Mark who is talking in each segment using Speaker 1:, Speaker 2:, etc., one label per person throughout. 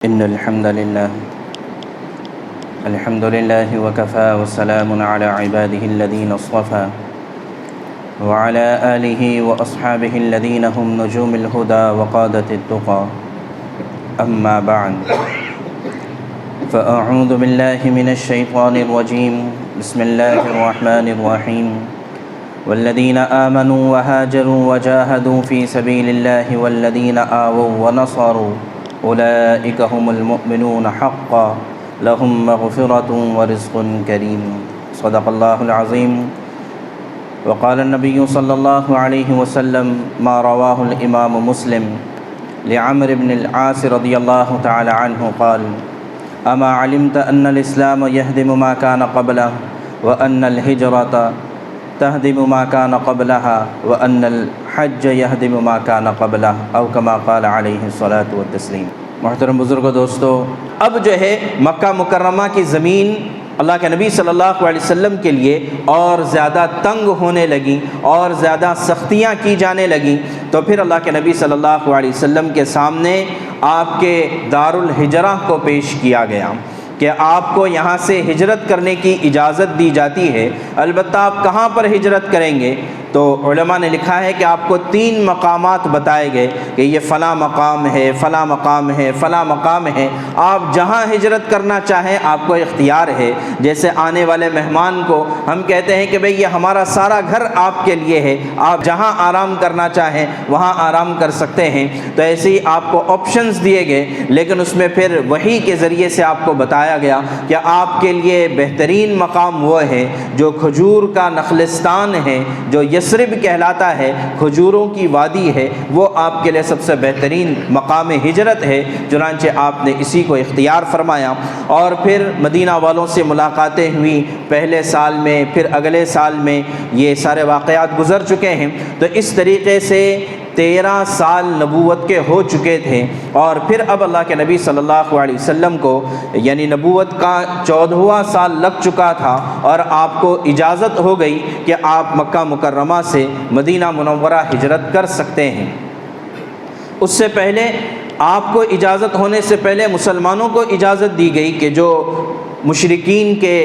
Speaker 1: إن الحمد لله وكفى والسلام على عباده الذين اصطفى وعلى آله وأصحابه الذين هم نجوم الهدى وقادة التقى أما بعد فأعوذ بالله من الشيطان الرجيم بسم الله الرحمن الرحيم والذين آمنوا وهاجروا وجاهدوا في سبيل الله والذين آووا ونصروا أولئك هم المؤمنون حقا لهم مغفرة ورزق كريم صدق الله العظيم وقال النبي صلى الله عليه وسلم ما رواه الإمام مسلم لعمرو بن العاص رضي الله تعالى عنه قال أما علمت أن الإسلام يهدم ما كان قبله وأن الهجرة تهدم ما كان قبلها وأن الحج يهدم ما كان قبله أو كما قال عليه الصلاة والتسليم۔ محترم بزرگوں دوستو، اب جو ہے مکہ مکرمہ کی زمین اللہ کے نبی صلی اللہ علیہ وسلم کے لیے اور زیادہ تنگ ہونے لگیں اور زیادہ سختیاں کی جانے لگیں، تو پھر اللہ کے نبی صلی اللہ علیہ وسلم کے سامنے آپ کے دارالہجرہ کو پیش کیا گیا کہ آپ کو یہاں سے ہجرت کرنے کی اجازت دی جاتی ہے، البتہ آپ کہاں پر ہجرت کریں گے؟ تو علماء نے لکھا ہے کہ آپ کو 3 مقامات بتائے گئے کہ یہ فلاں مقام ہے، فلاں مقام ہے، فلاں مقام ہے، آپ جہاں ہجرت کرنا چاہیں آپ کو اختیار ہے۔ جیسے آنے والے مہمان کو ہم کہتے ہیں کہ بھئی یہ ہمارا سارا گھر آپ کے لیے ہے، آپ جہاں آرام کرنا چاہیں وہاں آرام کر سکتے ہیں، تو ایسے ہی آپ کو آپشنز دیے گئے، لیکن اس میں پھر وحی کے ذریعے سے آپ کو بتایا گیا کہ آپ کے لیے بہترین مقام وہ ہے جو کھجور کا نخلستان ہے، جو یثرب کہلاتا ہے، کھجوروں کی وادی ہے، وہ آپ کے لیے سب سے بہترین مقام ہجرت ہے۔ چنانچہ آپ نے اسی کو اختیار فرمایا اور پھر مدینہ والوں سے ملاقاتیں ہوئی پہلے سال میں، پھر اگلے سال میں، یہ سارے واقعات گزر چکے ہیں۔ تو اس طریقے سے 13 سال نبوت کے ہو چکے تھے، اور پھر اب اللہ کے نبی صلی اللہ علیہ وسلم کو یعنی نبوت کا 14واں سال لگ چکا تھا اور آپ کو اجازت ہو گئی کہ آپ مکہ مکرمہ سے مدینہ منورہ ہجرت کر سکتے ہیں۔ اس سے پہلے آپ کو اجازت ہونے سے پہلے مسلمانوں کو اجازت دی گئی کہ جو مشرکین کے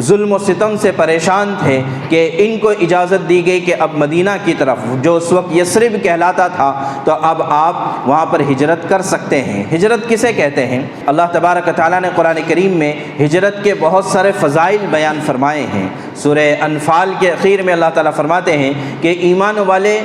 Speaker 1: ظلم و ستم سے پریشان تھے کہ ان کو اجازت دی گئی کہ اب مدینہ کی طرف، جو اس وقت یثرب کہلاتا تھا، تو اب آپ وہاں پر ہجرت کر سکتے ہیں۔ ہجرت کسے کہتے ہیں؟ اللہ تبارک و تعالیٰ نے قرآن کریم میں ہجرت کے بہت سارے فضائل بیان فرمائے ہیں۔ سورہ انفال کے اخیر میں اللہ تعالیٰ فرماتے ہیں کہ ایمان والے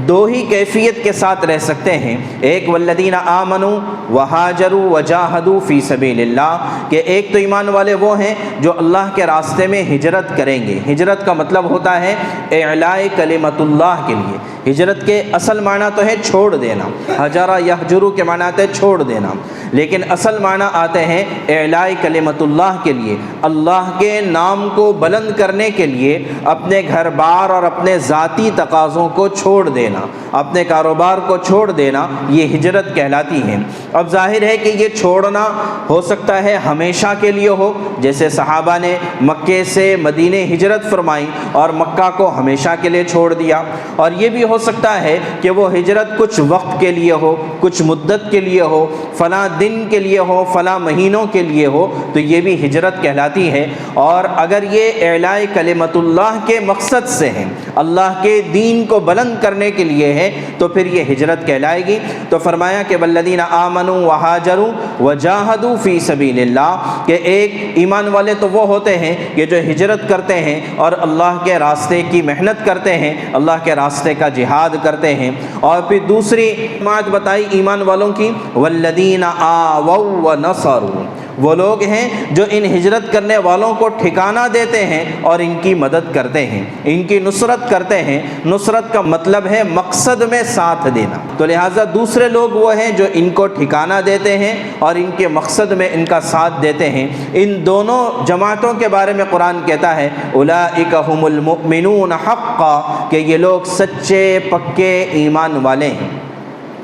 Speaker 1: 2 ہی کیفیت کے ساتھ رہ سکتے ہیں، ایک والذین آمنوا وہاجروا وجاہدوا فی سبیل اللہ، کہ ایک تو ایمان والے وہ ہیں جو اللہ کے راستے میں ہجرت کریں گے۔ ہجرت کا مطلب ہوتا ہے اعلاء کلمت اللہ کے لیے۔ ہجرت کے اصل معنی تو ہے چھوڑ دینا، ہجرہ یہجرو کے معنی آتے ہیں چھوڑ دینا، لیکن اصل معنی آتے ہیں اعلاء کلمت اللہ کے لیے، اللہ کے نام کو بلند کرنے کے لیے اپنے گھر بار اور اپنے ذاتی تقاضوں کو چھوڑ دینا، اپنے کاروبار کو چھوڑ دینا، یہ ہجرت کہلاتی ہے۔ اب ظاہر ہے کہ یہ چھوڑنا ہو سکتا ہے ہمیشہ کے لیے ہو، جیسے صحابہ نے مکے سے مدینے ہجرت فرمائی اور مکہ کو ہمیشہ کے لیے چھوڑ دیا، اور یہ بھی ہو سکتا ہے کہ وہ ہجرت کچھ وقت کے لیے ہو، کچھ مدت کے لیے ہو، فلاں دن کے لیے ہو، فلاں مہینوں کے لیے ہو، تو یہ بھی ہجرت کہلاتی ہے۔ اور اگر یہ اعلاء کلمت اللہ کے مقصد سے ہے، اللہ کے دین کو بلند کرنے کے لیے ہے، تو پھر یہ ہجرت کہلائے گی۔ تو فرمایا کہ والذین آمنوا وہاجروا وجاہدوا فی سبیل اللہ، کہ ایک ایمان والے تو وہ ہوتے ہیں کہ جو ہجرت کرتے ہیں اور اللہ کے راستے کی محنت کرتے ہیں، اللہ کے راستے کا جہاد کرتے ہیں۔ اور پھر دوسری بات بتائی ایمان والوں کی، والذین آووا ونصروا، وہ لوگ ہیں جو ان ہجرت کرنے والوں کو ٹھکانہ دیتے ہیں اور ان کی مدد کرتے ہیں، ان کی نصرت کرتے ہیں۔ نصرت کا مطلب ہے مقصد میں ساتھ دینا، تو لہٰذا دوسرے لوگ وہ ہیں جو ان کو ٹھکانہ دیتے ہیں اور ان کے مقصد میں ان کا ساتھ دیتے ہیں۔ ان دونوں جماعتوں کے بارے میں قرآن کہتا ہے اولئک ھم المؤمنون حقا، کہ یہ لوگ سچے پکے ایمان والے ہیں۔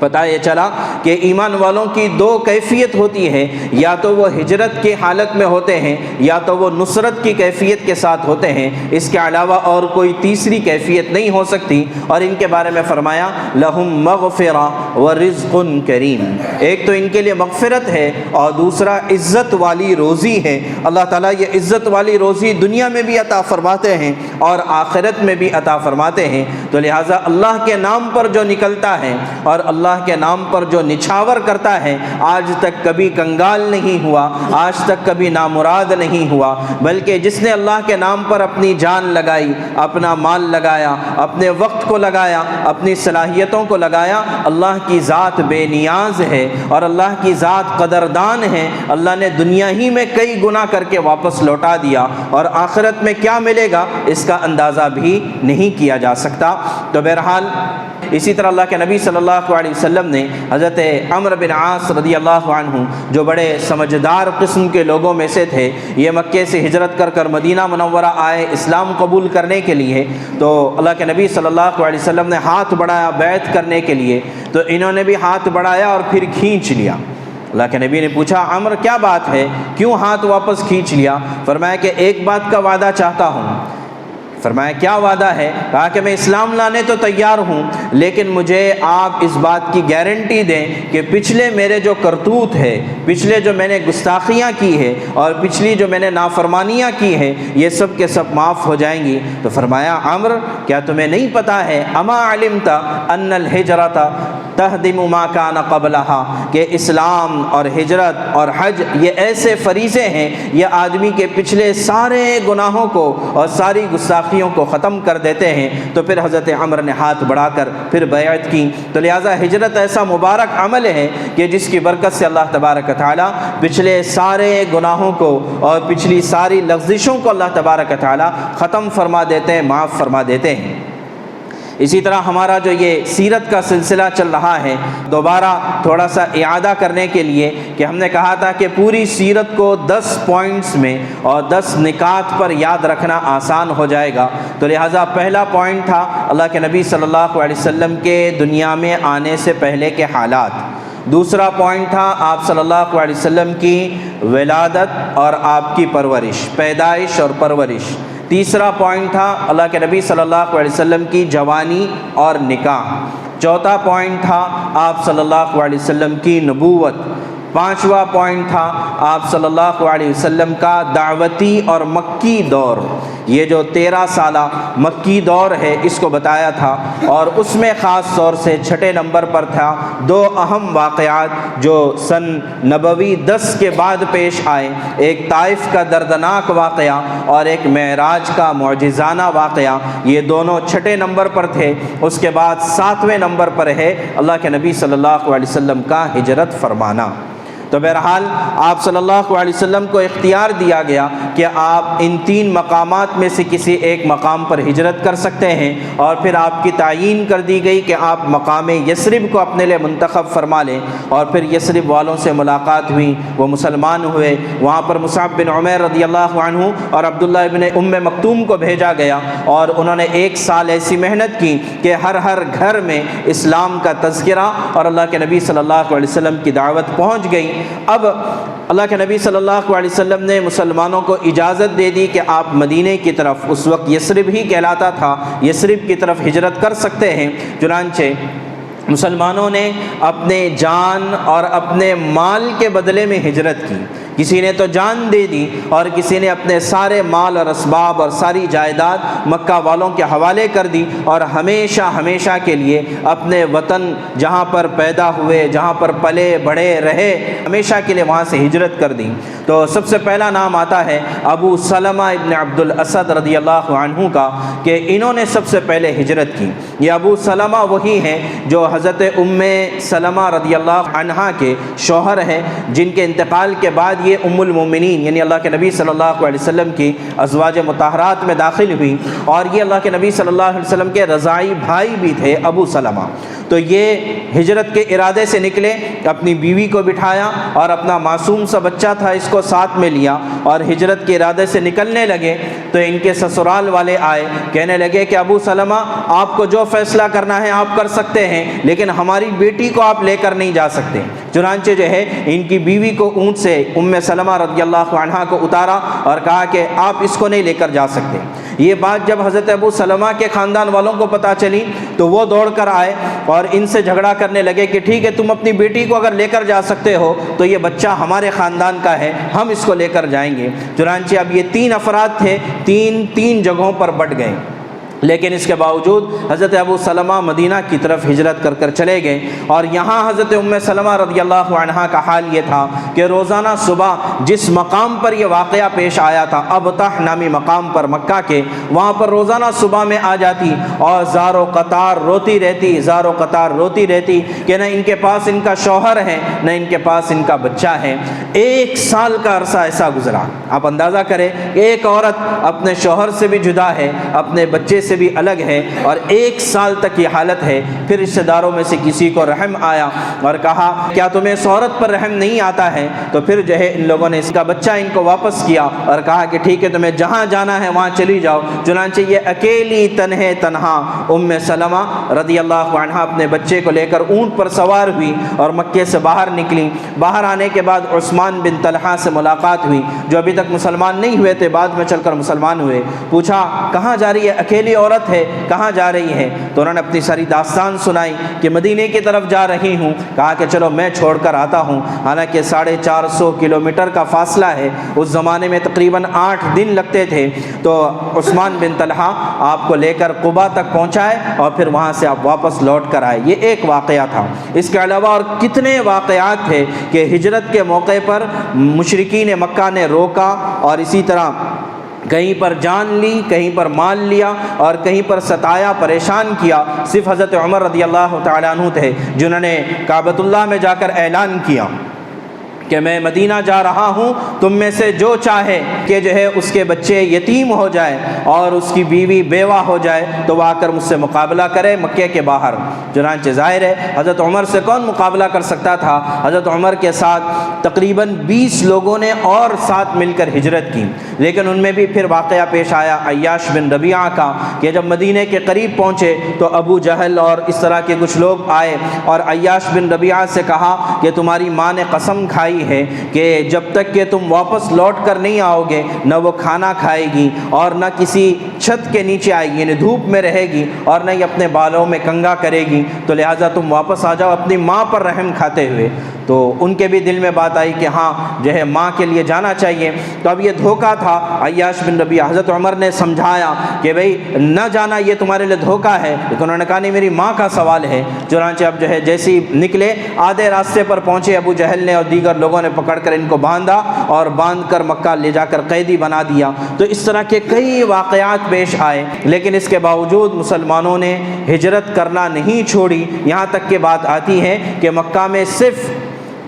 Speaker 1: پتہ یہ چلا کہ ایمان والوں کی دو کیفیت ہوتی ہے، یا تو وہ ہجرت کی حالت میں ہوتے ہیں یا تو وہ نصرت کی کیفیت کے ساتھ ہوتے ہیں، اس کے علاوہ اور کوئی تیسری کیفیت نہیں ہو سکتی۔ اور ان کے بارے میں فرمایا لہم مغفرہ ورزق کریم، ایک تو ان کے لیے مغفرت ہے اور دوسرا عزت والی روزی ہے۔ اللہ تعالیٰ یہ عزت والی روزی دنیا میں بھی عطا فرماتے ہیں اور آخرت میں بھی عطا فرماتے ہیں۔ تو لہٰذا اللہ کے نام پر جو نکلتا ہے اور اللہ کے نام پر جو نچھاور کرتا ہے، آج تک کبھی کنگال نہیں ہوا، آج تک کبھی نامراد نہیں ہوا، بلکہ جس نے اللہ کے نام پر اپنی جان لگائی، اپنا مال لگایا، اپنے وقت کو لگایا، اپنی صلاحیتوں کو لگایا، اللہ کی ذات بے نیاز ہے اور اللہ کی ذات قدردان ہے۔ اللہ نے دنیا ہی میں کئی گناہ کر کے واپس لوٹا دیا، اور آخرت میں کیا ملے گا اس کا اندازہ بھی نہیں کیا جا سکتا۔ تو بہرحال اسی طرح اللہ کے نبی صلی اللہ علیہ وسلم نے حضرت عمرو بن عاص رضی اللہ عنہ، جو بڑے سمجھدار قسم کے لوگوں میں سے تھے، یہ مکے سے ہجرت کر کر مدینہ منورہ آئے اسلام قبول کرنے کے لیے۔ تو اللہ کے نبی صلی اللہ علیہ وسلم نے ہاتھ بڑھایا بیعت کرنے کے لیے، تو انہوں نے بھی ہاتھ بڑھایا اور پھر کھینچ لیا۔ اللہ کے نبی نے پوچھا عمرو کیا بات ہے، کیوں ہاتھ واپس کھینچ لیا؟ فرمایا کہ ایک بات کا وعدہ چاہتا ہوں۔ فرمایا کیا وعدہ ہے؟ کہا کہ میں اسلام لانے تو تیار ہوں، لیکن مجھے آپ اس بات کی گارنٹی دیں کہ پچھلے میرے جو کرتوت ہے، پچھلے جو میں نے گستاخیاں کی ہے اور پچھلی جو میں نے نافرمانیاں کی ہیں، یہ سب کے سب معاف ہو جائیں گی۔ تو فرمایا عمرو کیا تمہیں نہیں پتا ہے اما علمت ان الہجرۃ تہدم ما کان قبلہا، کہ اسلام اور ہجرت اور حج یہ ایسے فریضے ہیں، یہ آدمی کے پچھلے سارے گناہوں کو اور ساری گستاخیوں کو ختم کر دیتے ہیں۔ تو پھر حضرت عمر نے ہاتھ بڑھا کر پھر بیعت کی۔ تو لہٰذا ہجرت ایسا مبارک عمل ہے کہ جس کی برکت سے اللہ تبارک تعالیٰ پچھلے سارے گناہوں کو اور پچھلی ساری لغزشوں کو اللہ تبارک تعالیٰ ختم فرما دیتے ہیں، معاف فرما دیتے ہیں۔ اسی طرح ہمارا جو یہ سیرت کا سلسلہ چل رہا ہے، دوبارہ تھوڑا سا اعادہ کرنے کے لیے کہ ہم نے کہا تھا کہ پوری سیرت کو 10 پوائنٹس میں اور 10 نکات پر یاد رکھنا آسان ہو جائے گا۔ تو لہٰذا پہلا پوائنٹ تھا اللہ کے نبی صلی اللہ علیہ وسلم کے دنیا میں آنے سے پہلے کے حالات۔ دوسرا پوائنٹ تھا آپ صلی اللہ علیہ وسلم کی ولادت اور آپ کی پرورش، پیدائش اور پرورش۔ تیسرا پوائنٹ تھا اللہ کے نبی صلی اللہ علیہ وسلم کی جوانی اور نکاح۔ چوتھا پوائنٹ تھا آپ صلی اللہ علیہ وسلم کی نبوت۔ پانچواں پوائنٹ تھا آپ صلی اللہ علیہ وسلم کا دعوتی اور مکی دور، یہ جو 13 سالہ مکی دور ہے اس کو بتایا تھا، اور اس میں خاص طور سے چھٹے نمبر پر تھا 2 اہم واقعات جو سن نبوی 10 کے بعد پیش آئے، ایک طائف کا دردناک واقعہ اور ایک معراج کا معجزانہ واقعہ، یہ دونوں چھٹے نمبر پر تھے۔ اس کے بعد 7ویں نمبر پر ہے اللہ کے نبی صلی اللہ علیہ وسلم کا ہجرت فرمانا۔ تو بہرحال آپ صلی اللہ علیہ وسلم کو اختیار دیا گیا کہ آپ ان 3 مقامات میں سے کسی ایک مقام پر ہجرت کر سکتے ہیں، اور پھر آپ کی تعیین کر دی گئی کہ آپ مقام یثرب کو اپنے لیے منتخب فرما لیں۔ اور پھر یثرب والوں سے ملاقات ہوئی، وہ مسلمان ہوئے، وہاں پر مصعب بن عمیر رضی اللہ عنہ اور عبداللہ ابن ام مکتوم کو بھیجا گیا، اور انہوں نے 1 سال ایسی محنت کی کہ ہر گھر میں اسلام کا تذکرہ اور اللہ کے نبی صلی اللہ علیہ وسلم کی دعوت پہنچ گئی۔ اب اللہ کے نبی صلی اللہ علیہ وسلم نے مسلمانوں کو اجازت دے دی کہ آپ مدینے کی طرف، اس وقت یثرب ہی کہلاتا تھا، یثرب کی طرف ہجرت کر سکتے ہیں۔ چنانچہ مسلمانوں نے اپنے جان اور اپنے مال کے بدلے میں ہجرت کی، کسی نے تو جان دے دی اور کسی نے اپنے سارے مال اور اسباب اور ساری جائیداد مکہ والوں کے حوالے کر دی، اور ہمیشہ کے لیے اپنے وطن جہاں پر پیدا ہوئے، جہاں پر پلے بڑھے رہے، ہمیشہ کے لیے وہاں سے ہجرت کر دی۔ تو سب سے پہلا نام آتا ہے ابو سلمہ ابن عبد الاسد رضی اللہ عنہ کا، کہ انہوں نے سب سے پہلے ہجرت کی۔ یہ ابو سلمہ وہی ہیں جو حضرت ام سلمہ رضی اللہ عنہا کے شوہر ہیں، جن کے انتقال کے بعد یہ ام المومنین یعنی اللہ کے نبی صلی اللہ علیہ وسلم کی ازواج مطہرات میں داخل ہوئی، اور یہ اللہ کے نبی صلی اللہ علیہ وسلم کے رضاعی بھائی بھی تھے ابو سلمہ۔ تو یہ ہجرت کے ارادے سے نکلے، اپنی بیوی کو بٹھایا اور اپنا معصوم سا بچہ تھا اس کو ساتھ میں لیا، اور ہجرت کے ارادے سے نکلنے لگے۔ تو ان کے سسرال والے آئے، کہنے لگے کہ ابو سلمہ آپ کو جو فیصلہ کرنا ہے آپ کر سکتے ہیں، لیکن ہماری بیٹی کو آپ لے کر نہیں جا سکتے۔ چنانچہ جو ہے ان کی بیوی کو اونٹ سے ام سلمہ رضی اللہ عنہا کو اتارا اور کہا کہ آپ اس کو نہیں لے کر جا سکتے۔ یہ بات جب حضرت ابو سلمہ کے خاندان والوں کو پتہ چلی تو وہ دوڑ کر آئے اور ان سے جھگڑا کرنے لگے کہ ٹھیک ہے، تم اپنی بیٹی کو اگر لے کر جا سکتے ہو تو یہ بچہ ہمارے خاندان کا ہے، ہم اس کو لے کر جائیں گے۔ چنانچہ اب یہ 3 افراد تھے، تین جگہوں پر بٹ گئے، لیکن اس کے باوجود حضرت ابو سلمہ مدینہ کی طرف ہجرت کر کر چلے گئے۔ اور یہاں حضرت ام سلمہ رضی اللہ عنہا کا حال یہ تھا کہ روزانہ صبح جس مقام پر یہ واقعہ پیش آیا تھا، ابطح نامی مقام پر مکہ کے، وہاں پر روزانہ صبح میں آ جاتی اور زار و قطار روتی رہتی کہ نہ ان کے پاس ان کا شوہر ہے، نہ ان کے پاس ان کا بچہ ہے۔ 1 سال کا عرصہ ایسا گزرا۔ آپ اندازہ کریں، ایک عورت اپنے شوہر سے بھی جدا ہے، اپنے بچے سے بھی الگ ہے، اور 1 سال تک یہ حالت ہے۔ پھر رشتہ داروں میں سے کسی کو رحم آیا اور کہا کیا تمہیں اس عورت پر رحم نہیں آتا ہے؟ تو پھر جو ہے ان لوگوں نے اس کا بچہ ان کو واپس کیا اور کہا کہ ٹھیک ہے، تمہیں جہاں جانا ہے وہاں چلی جاؤ۔ چنانچہ یہ اکیلی تنہا ام سلمہ رضی اللہ عنہا اپنے بچے کو لے کر اونٹ پر سوار ہوئی اور مکے سے باہر نکلی۔ باہر آنے کے بعد عثمان بن طلحہ سے ملاقات ہوئی، جو ابھی تک مسلمان نہیں ہوئے تھے، بعد میں چل کر مسلمان ہوئے۔ پوچھا کہاں جا رہی ہے؟ اکیلی عورت ہے، کہاں جا رہی ہے؟ تو انہوں نے اپنی ساری داستان سنائی کہ مدینے کی طرف جا رہی ہوں۔ کہا کہ چلو میں چھوڑ کر آتا ہوں۔ حالانکہ 450 کلومیٹر کا فاصلہ ہے، اس زمانے میں تقریباً 8 دن لگتے تھے۔ تو عثمان بن طلحہ آپ کو لے کر قبا تک پہنچائے اور پھر وہاں سے آپ واپس لوٹ کر آئے۔ یہ ایک واقعہ تھا۔ اس کے علاوہ اور کتنے واقعات تھے کہ ہجرت کے موقع پر مشرکین مکہ نے روکا اور اسی طرح کہیں پر جان لی، کہیں پر مال لیا اور کہیں پر ستایا، پریشان کیا۔ صرف حضرت عمر رضی اللہ تعالیٰ عنہ تھے جنہوں نے کعبۃ اللہ میں جا کر اعلان کیا کہ میں مدینہ جا رہا ہوں، تم میں سے جو چاہے کہ جو ہے اس کے بچے یتیم ہو جائے اور اس کی بیوی بیوہ ہو جائے تو وہ آ کر مجھ سے مقابلہ کرے مکے کے باہر۔ چنانچہ ظاہر ہے حضرت عمر سے کون مقابلہ کر سکتا تھا؟ حضرت عمر کے ساتھ تقریباً 20 لوگوں نے اور ساتھ مل کر ہجرت کی، لیکن ان میں بھی پھر واقعہ پیش آیا عیاش بن ربیعہ کا کہ جب مدینے کے قریب پہنچے تو ابو جہل اور اس طرح کے کچھ لوگ آئے اور عیاش بن ربیعہ سے کہا کہ تمہاری ماں نے قسم کھائی ہے کہ جب تک کہ تم واپس لوٹ کر نہیں آؤ گے نہ وہ کھانا کھائے گی اور نہ کسی چھت کے نیچے آئے گی، یعنی دھوپ میں رہے گی، اور نہ ہی اپنے بالوں میں کنگھا کرے گی، تو لہٰذا تم واپس آ جاؤ اپنی ماں پر رحم کھاتے ہوئے۔ تو ان کے بھی دل میں بات آئی کہ ہاں جو ہے ماں کے لیے جانا چاہیے۔ تو اب یہ دھوکہ تھا۔ عیاش بن ربیعہ حضرت عمر نے سمجھایا کہ بھئی نہ جانا یہ تمہارے لیے دھوکہ ہے، لیکن انہوں نے کہا نہیں، میری ماں کا سوال ہے۔ چنانچہ اب جو ہے جیسی نکلے، آدھے راستے پر پہنچے، ابو جہل نے اور دیگر لوگوں نے پکڑ کر ان کو باندھا اور باندھ کر مکہ لے جا کر قیدی بنا دیا۔ تو اس طرح کے کئی واقعات پیش آئے، لیکن اس کے باوجود مسلمانوں نے ہجرت کرنا نہیں چھوڑی، یہاں تک کہ بات آتی ہے کہ مکہ میں صرف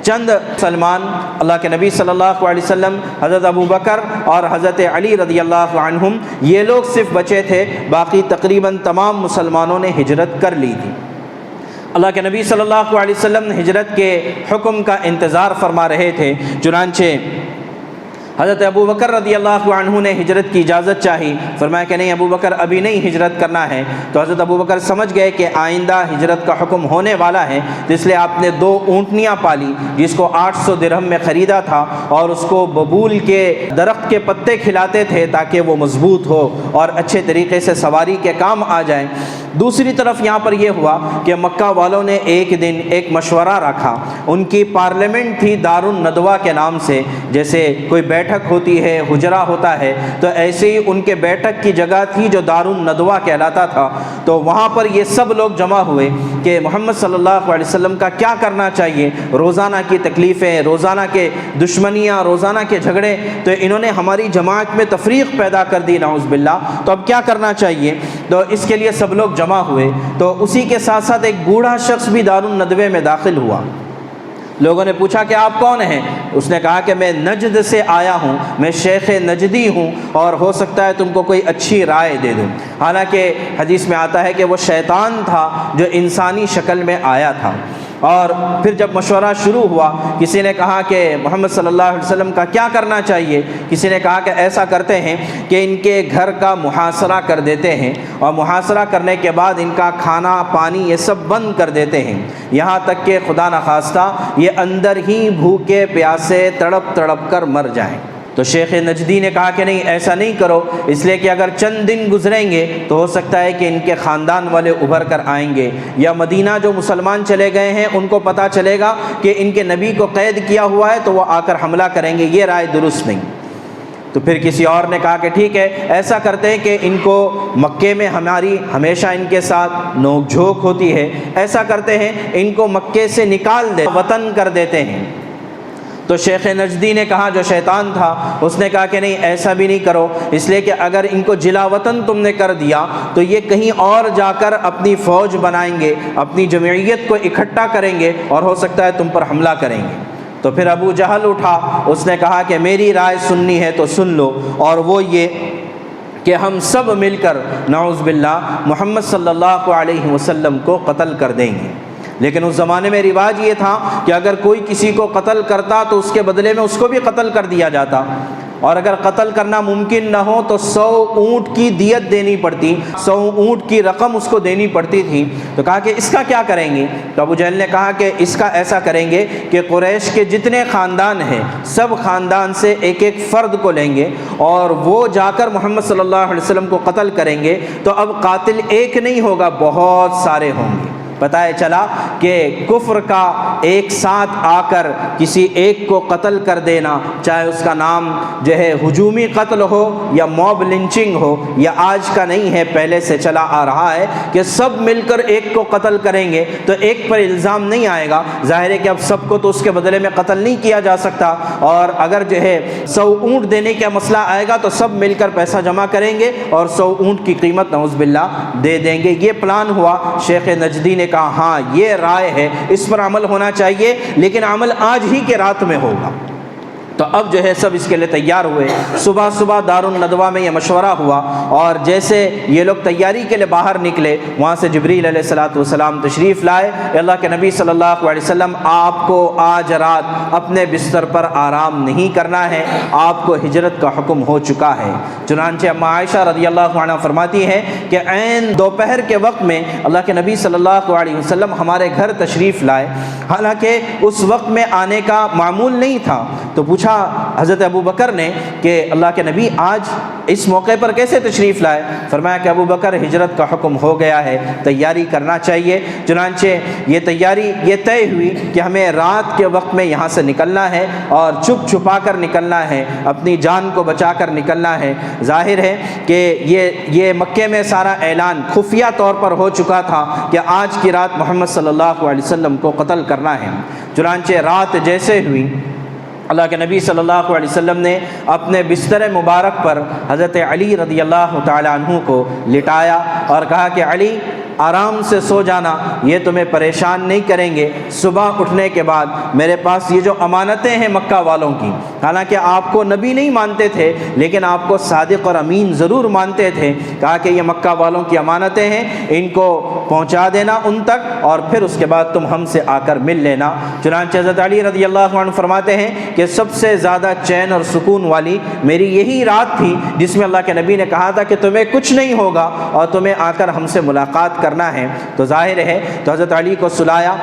Speaker 1: چند مسلمان، اللہ کے نبی صلی اللہ علیہ وسلم، حضرت ابو بکر اور حضرت علی رضی اللہ عنہم، یہ لوگ صرف بچے تھے، باقی تقریباً تمام مسلمانوں نے ہجرت کر لی تھی۔ اللہ کے نبی صلی اللہ علیہ وسلم ہجرت کے حکم کا انتظار فرما رہے تھے، چنانچہ حضرت ابو بکر رضی اللہ عنہ نے ہجرت کی اجازت چاہی، فرمایا کہ نہیں ابو بکر ابھی نہیں ہجرت کرنا ہے۔ تو حضرت ابو بکر سمجھ گئے کہ آئندہ ہجرت کا حکم ہونے والا ہے، تو اس لیے آپ نے 2 اونٹنیاں پالی جس کو 800 درہم میں خریدا تھا، اور اس کو ببول کے درخت کے پتے کھلاتے تھے تاکہ وہ مضبوط ہو اور اچھے طریقے سے سواری کے کام آ جائیں۔ دوسری طرف یہاں پر یہ ہوا کہ مکہ والوں نے ایک دن ایک مشورہ رکھا، ان کی پارلیمنٹ تھی دار الندوہ کے نام سے، جیسے کوئی بیٹھک ہوتی ہے، حجرہ ہوتا ہے، تو ایسے ہی ان کے بیٹھک کی جگہ تھی جو دار الندوہ کہلاتا تھا۔ تو وہاں پر یہ سب لوگ جمع ہوئے کہ محمد صلی اللہ علیہ وسلم کا کیا کرنا چاہیے، روزانہ کی تکلیفیں، روزانہ کے دشمنیاں، روزانہ کے جھگڑے، تو انہوں نے ہماری جماعت میں تفریق پیدا کر دی نعوذ باللہ، تو اب کیا کرنا چاہیے؟ تو اس کے لیے سب لوگ جمع ہوئے۔ تو اسی کے ساتھ ساتھ ایک بوڑھا شخص بھی دار الندوہ میں داخل ہوا۔ لوگوں نے پوچھا کہ آپ کون ہیں؟ اس نے کہا کہ میں نجد سے آیا ہوں، میں شیخ نجدی ہوں، اور ہو سکتا ہے تم کو کوئی اچھی رائے دے دوں۔ حالانکہ حدیث میں آتا ہے کہ وہ شیطان تھا جو انسانی شکل میں آیا تھا۔ اور پھر جب مشورہ شروع ہوا، کسی نے کہا کہ محمد صلی اللہ علیہ وسلم کا کیا کرنا چاہیے، کسی نے کہا کہ ایسا کرتے ہیں کہ ان کے گھر کا محاصرہ کر دیتے ہیں، اور محاصرہ کرنے کے بعد ان کا کھانا پانی یہ سب بند کر دیتے ہیں، یہاں تک کہ خدا نخواستہ یہ اندر ہی بھوکے پیاسے تڑپ تڑپ کر مر جائیں۔ تو شیخ نجدی نے کہا کہ نہیں، ایسا نہیں کرو، اس لیے کہ اگر چند دن گزریں گے تو ہو سکتا ہے کہ ان کے خاندان والے ابھر کر آئیں گے، یا مدینہ جو مسلمان چلے گئے ہیں ان کو پتہ چلے گا کہ ان کے نبی کو قید کیا ہوا ہے تو وہ آ کر حملہ کریں گے، یہ رائے درست نہیں۔ تو پھر کسی اور نے کہا کہ ٹھیک ہے، ایسا کرتے ہیں کہ ان کو مکے میں ہماری ہمیشہ ان کے ساتھ نوک جھوک ہوتی ہے، ایسا کرتے ہیں ان کو مکے سے نکال دے، وطن کر دیتے ہیں۔ تو شیخ نجدی نے کہا، جو شیطان تھا، اس نے کہا کہ نہیں، ایسا بھی نہیں کرو، اس لیے کہ اگر ان کو جلا وطن تم نے کر دیا تو یہ کہیں اور جا کر اپنی فوج بنائیں گے، اپنی جمعیت کو اکٹھا کریں گے اور ہو سکتا ہے تم پر حملہ کریں گے۔ تو پھر ابو جہل اٹھا، اس نے کہا کہ میری رائے سننی ہے تو سن لو، اور وہ یہ کہ ہم سب مل کر نعوذ باللہ محمد صلی اللہ علیہ وسلم کو قتل کر دیں گے۔ لیکن اس زمانے میں رواج یہ تھا کہ اگر کوئی کسی کو قتل کرتا تو اس کے بدلے میں اس کو بھی قتل کر دیا جاتا، اور اگر قتل کرنا ممکن نہ ہو تو 100 اونٹ کی دیت دینی پڑتی، 100 اونٹ کی رقم اس کو دینی پڑتی تھی۔ تو کہا کہ اس کا کیا کریں گے؟ تو ابو جہل نے کہا کہ اس کا ایسا کریں گے کہ قریش کے جتنے خاندان ہیں سب خاندان سے ایک ایک فرد کو لیں گے، اور وہ جا کر محمد صلی اللہ علیہ وسلم کو قتل کریں گے، تو اب قاتل ایک نہیں ہوگا، بہت سارے ہوں گے۔ پتہ چلا کہ کفر کا ایک ساتھ آ کر کسی ایک کو قتل کر دینا، چاہے اس کا نام جو ہے ہجومی قتل ہو یا موب لنچنگ ہو، یا آج کا نہیں ہے، پہلے سے چلا آ رہا ہے کہ سب مل کر ایک کو قتل کریں گے تو ایک پر الزام نہیں آئے گا، ظاہر ہے کہ اب سب کو تو اس کے بدلے میں قتل نہیں کیا جا سکتا، اور اگر جو ہے 100 اونٹ دینے کا مسئلہ آئے گا تو سب مل کر پیسہ جمع کریں گے اور 100 اونٹ کی قیمت نعوذ باللہ دے دیں گے۔ یہ پلان ہوا۔ شیخ نجدی نے کہا ہاں یہ رائے ہے، اس پر عمل ہونا چاہیے، لیکن عمل آج ہی کے رات میں ہوگا۔ تو اب جو ہے سب اس کے لیے تیار ہوئے۔ صبح صبح دار الندوہ میں یہ مشورہ ہوا، اور جیسے یہ لوگ تیاری کے لیے باہر نکلے، وہاں سے جبریل علیہ السلام تشریف لائے، اللہ کے نبی صلی اللہ علیہ وسلم آپ کو آج رات اپنے بستر پر آرام نہیں کرنا ہے، آپ کو ہجرت کا حکم ہو چکا ہے۔ چنانچہ اما عائشہ رضی اللہ عنہ فرماتی ہیں کہ عین دوپہر کے وقت میں اللہ کے نبی صلی اللہ علیہ وسلم ہمارے گھر تشریف لائے، حالانکہ اس وقت میں آنے کا معمول نہیں تھا۔ تو پوچھا حضرت ابو بکر نے کہ اللہ کے نبی آج اس موقع پر کیسے تشریف لائے؟ فرمایا کہ ابو بکر، ہجرت کا حکم ہو گیا ہے، تیاری کرنا چاہیے۔ چنانچہ یہ تیاری یہ طے ہوئی کہ ہمیں رات کے وقت میں یہاں سے نکلنا ہے، اور چھپ چھپا کر نکلنا ہے، اپنی جان کو بچا کر نکلنا ہے۔ ظاہر ہے کہ یہ مکے میں سارا اعلان خفیہ طور پر ہو چکا تھا کہ آج کی رات محمد صلی اللہ علیہ وسلم کو قتل کرنا ہے۔ چنانچہ رات جیسے ہوئی، اللہ کے نبی صلی اللہ علیہ وسلم نے اپنے بستر مبارک پر حضرت علی رضی اللہ تعالی عنہ کو لٹایا اور کہا کہ علی، آرام سے سو جانا، یہ تمہیں پریشان نہیں کریں گے۔ صبح اٹھنے کے بعد میرے پاس یہ جو امانتیں ہیں مکہ والوں کی، حالانکہ آپ کو نبی نہیں مانتے تھے لیکن آپ کو صادق اور امین ضرور مانتے تھے، کہا کہ یہ مکہ والوں کی امانتیں ہیں، ان کو پہنچا دینا ان تک، اور پھر اس کے بعد تم ہم سے آ کر مل لینا۔ چنانچہ حضرت علی رضی اللہ عنہ فرماتے ہیں کہ سب سے زیادہ چین اور سکون والی میری یہی رات تھی جس میں اللہ کے نبی نے کہا تھا کہ تمہیں کچھ نہیں ہوگا اور تمہیں آ کر ہم سے ملاقات کرنا ہے۔ تو ظاہر ہے تو حضرت علی کو سلایا،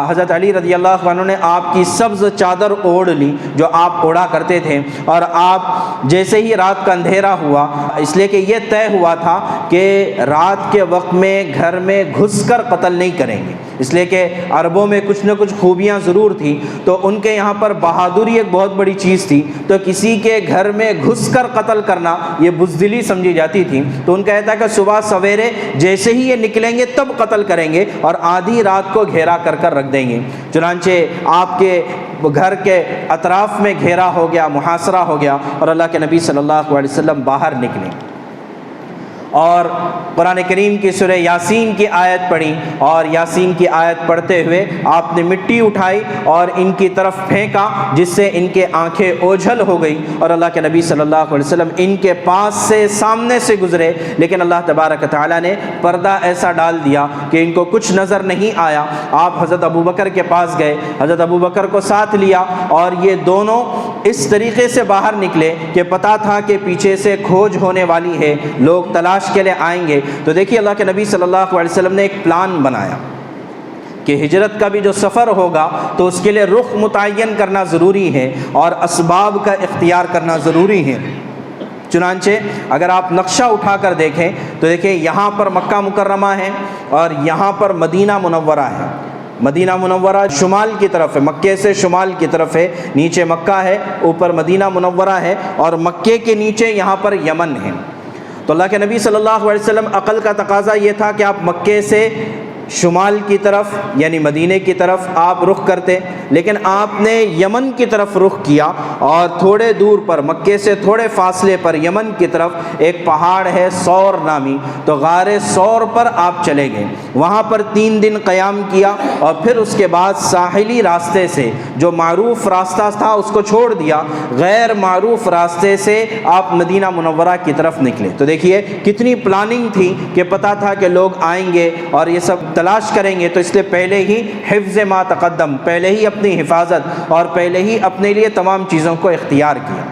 Speaker 1: حضرت علی رضی اللہ عنہ نے آپ کی سبز چادر اوڑھ لی جو آپ اوڑھا کرتے تھے، اور آپ جیسے ہی رات کا اندھیرا ہوا، اس لیے کہ یہ طے ہوا تھا کہ رات کے وقت میں گھر میں گھس کر قتل نہیں کریں گے، اس لیے کہ عربوں میں کچھ نہ کچھ خوبیاں ضرور تھیں، تو ان کے یہاں پر بہادری ایک بہت بڑی چیز تھی، تو کسی کے گھر میں گھس کر قتل کرنا یہ بزدلی سمجھی جاتی تھی۔ تو ان کا کہتا ہے کہ صبح سویرے جیسے ہی یہ نکلیں گے تب قتل کریں گے، اور آدھی رات کو گھیرا کر کر رکھ دیں گے۔ چنانچہ آپ کے گھر کے اطراف میں گھیرا ہو گیا، محاصرہ ہو گیا، اور اللہ کے نبی صلی اللہ علیہ وسلم باہر نکلے، اور قرآن کریم کی سورہ یاسین کی آیت پڑھی، اور یاسین کی آیت پڑھتے ہوئے آپ نے مٹی اٹھائی اور ان کی طرف پھینکا، جس سے ان کے آنکھیں اوجھل ہو گئی، اور اللہ کے نبی صلی اللہ علیہ وسلم ان کے پاس سے سامنے سے گزرے، لیکن اللہ تبارک و تعالیٰ نے پردہ ایسا ڈال دیا کہ ان کو کچھ نظر نہیں آیا۔ آپ حضرت ابوبکر کے پاس گئے، حضرت ابوبکر کو ساتھ لیا، اور یہ دونوں اس طریقے سے باہر نکلے کہ پتہ تھا کہ پیچھے سے کھوج ہونے والی ہے، لوگ تلاش کے لیے آئیں گے۔ تو دیکھیے اللہ کے نبی صلی اللہ علیہ وسلم نے ایک پلان بنایا کہ ہجرت کا بھی جو سفر ہوگا تو اس کے لیے رخ متعین کرنا ضروری ہے اور اسباب کا اختیار کرنا ضروری ہے۔ چنانچہ اگر آپ نقشہ اٹھا کر دیکھیں تو دیکھیں یہاں پر مکہ مکرمہ ہے اور یہاں پر مدینہ منورہ ہے۔ مدینہ منورہ شمال کی طرف ہے، مکے سے شمال کی طرف ہے، نیچے مکہ ہے، اوپر مدینہ منورہ ہے، اور مکے کے نیچے یہاں پر یمن ہے۔ تو اللہ کے نبی صلی اللہ علیہ وسلم عقل کا تقاضا یہ تھا کہ آپ مکے سے شمال کی طرف یعنی مدینہ کی طرف آپ رخ کرتے، لیکن آپ نے یمن کی طرف رخ کیا، اور تھوڑے دور پر مکے سے تھوڑے فاصلے پر یمن کی طرف ایک پہاڑ ہے سور نامی، تو غار سور پر آپ چلے گئے، وہاں پر 3 دن قیام کیا، اور پھر اس کے بعد ساحلی راستے سے جو معروف راستہ تھا اس کو چھوڑ دیا، غیر معروف راستے سے آپ مدینہ منورہ کی طرف نکلے۔ تو دیکھیے کتنی پلاننگ تھی کہ پتہ تھا کہ لوگ آئیں گے اور یہ سب تلاش کریں گے، تو اس لیے پہلے ہی حفظ ما تقدم، پہلے ہی اپنی حفاظت اور پہلے ہی اپنے لیے تمام چیزوں کو اختیار کیا۔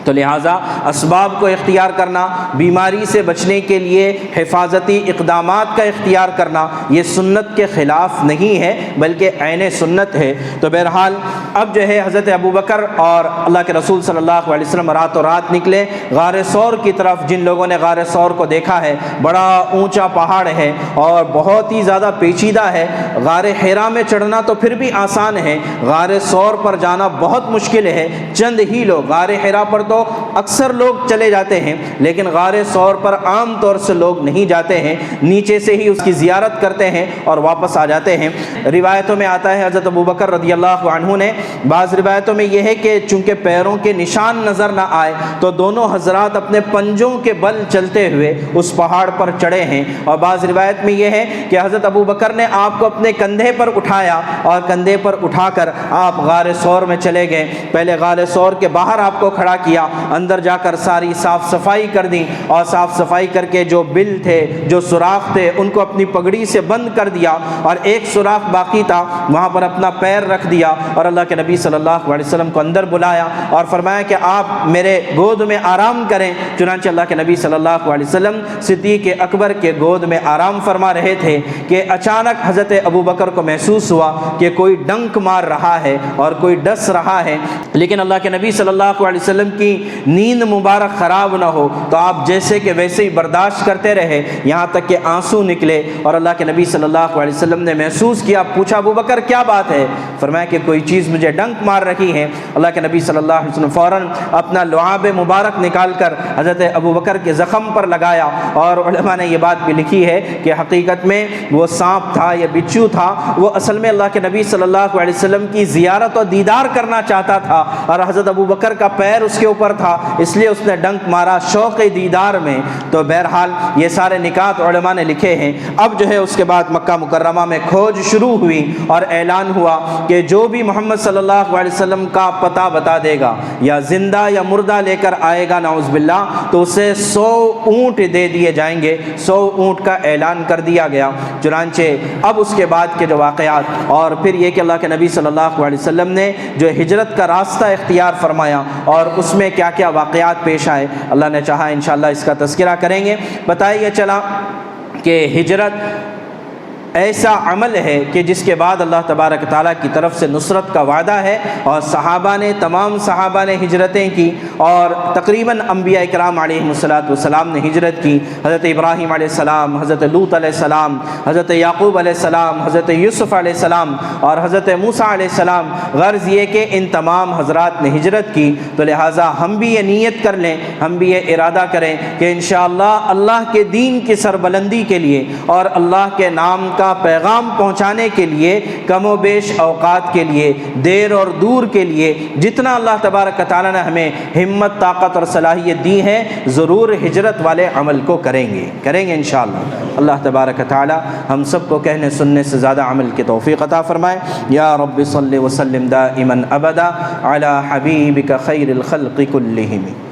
Speaker 1: تو لہٰذا اسباب کو اختیار کرنا، بیماری سے بچنے کے لیے حفاظتی اقدامات کا اختیار کرنا، یہ سنت کے خلاف نہیں ہے بلکہ عین سنت ہے۔ تو بہرحال اب جو ہے حضرت ابوبکر اور اللہ کے رسول صلی اللہ علیہ وسلم راتوں رات نکلے غار سور کی طرف۔ جن لوگوں نے غار سور کو دیکھا ہے، بڑا اونچا پہاڑ ہے اور بہت ہی زیادہ پیچیدہ ہے۔ غار حرا میں چڑھنا تو پھر بھی آسان ہے، غار سور پر جانا بہت مشکل ہے۔ چند ہی لوگ، غار حرا پر تو اکثر لوگ چلے جاتے ہیں، لیکن غار سور پر عام طور سے لوگ نہیں جاتے ہیں، نیچے سے ہی اس کی زیارت کرتے ہیں اور واپس آ جاتے ہیں۔ روایتوں میں آتا ہے حضرت ابوبکر رضی اللہ عنہ نے، بعض روایتوں میں یہ ہے کہ چونکہ پیروں کے نشان نظر نہ آئے تو دونوں حضرات اپنے پنجوں کے بل چلتے ہوئے اس پہاڑ پر چڑھے ہیں، اور بعض روایت میں یہ ہے کہ حضرت ابوبکر نے آپ کو اپنے کندھے پر اٹھایا اور کندھے پر اٹھا کر آپ غار سور میں چلے گئے۔ پہلے غار سور کے باہر آپ کو کھڑا کیا، اندر جا کر ساری صاف صفائی کر دی، اور صاف صفائی کر کے جو بل تھے، جو سوراخ تھے، ان کو اپنی پگڑی سے بند کر دیا، اور ایک سوراخ باقی تھا وہاں پر اپنا پیر رکھ دیا، اور اللہ کے نبی صلی اللہ علیہ وسلم کو اندر بلایا اور فرمایا کہ آپ میرے گود میں آرام کریں۔ چنانچہ اللہ کے نبی صلی اللہ علیہ وسلم صدیق اکبر کے گود میں آرام فرما رہے تھے کہ اچانک حضرت ابوبکر کو محسوس ہوا کہ کوئی ڈنک مار رہا ہے اور کوئی ڈس رہا ہے، لیکن اللہ کے نبی صلی اللہ علیہ وسلم کی نیند مبارک خراب نہ ہو تو آپ جیسے کہ ویسے ہی برداشت کرتے رہے، یہاں تک کہ آنسو نکلے، اور اللہ کے نبی صلی اللہ علیہ وسلم نے محسوس کیا، پوچھا ابوبکر کیا بات ہے؟ فرمایا کہ کوئی چیز مجھے ڈنک مار رہی ہے۔ اللہ کے نبی صلی اللہ علیہ وسلم فوراً اپنا لعاب مبارک نکال کر حضرت ابوبکر کے زخم پر لگایا، اور علماء نے یہ بات بھی لکھی ہے کہ حقیقت میں وہ سانپ تھا یا بچھو تھا، وہ اصل میں اللہ کے نبی صلی اللہ علیہ وسلم کی زیارت اور دیدار کرنا چاہتا تھا، اور حضرت ابوبکر کا پیر اس کے اوپر تھا، اس لیے اس نے ڈنک مارا شوق دیدار میں۔ تو بہرحال یہ سارے نکات علماء نے لکھے ہیں۔ اب جو ہے اس کے بعد مکہ مکرمہ میں کھوج شروع ہوئی اور اعلان ہوا کہ جو بھی محمد صلی اللہ علیہ وسلم کا پتہ بتا دے گا یا زندہ یا مردہ لے کر آئے گا نعوذ باللہ، تو اسے 100 اونٹ دے دیے جائیں گے۔ 100 اونٹ کا اعلان کر دیا گیا۔ چنانچہ اب اس کے بعد کے جو واقعات، اور پھر یہ کہ اللہ کے نبی صلی اللہ علیہ وسلم نے جو ہجرت کا راستہ اختیار فرمایا اور اس میں کیا کیا واقعات پیش آئے، اللہ نے چاہا انشاءاللہ اس کا تذکرہ کریں گے۔ بتایا یہ چلا کہ ہجرت ایسا عمل ہے کہ جس کے بعد اللہ تبارک تعالیٰ کی طرف سے نصرت کا وعدہ ہے، اور تمام صحابہ نے ہجرتیں کی، اور تقریباً انبیاء اکرام علیہم السلام نے ہجرت کی۔ حضرت ابراہیم علیہ السلام، حضرت لوط علیہ السلام، حضرت یعقوب علیہ السلام، حضرت یوسف علیہ السلام اور حضرت موسیٰ علیہ السلام، غرض یہ کہ ان تمام حضرات نے ہجرت کی۔ تو لہٰذا ہم بھی یہ نیت کر لیں، ہم بھی یہ ارادہ کریں کہ انشاءاللہ اللہ کے دین کی سربلندی کے لیے اور اللہ کے نام کا کا پیغام پہنچانے کے لیے کم و بیش اوقات کے لیے، دیر اور دور کے لیے جتنا اللہ تبارک و تعالیٰ نے ہمیں ہمت، طاقت اور صلاحیت دی ہے، ضرور ہجرت والے عمل کو کریں گے انشاءاللہ۔ اللہ تبارک و تعالیٰ ہم سب کو کہنے سننے سے زیادہ عمل کی توفیق عطا فرمائے۔ یا رب صلی وسلم دائما ابدا علی حبیبک خیر الخلق کلہم۔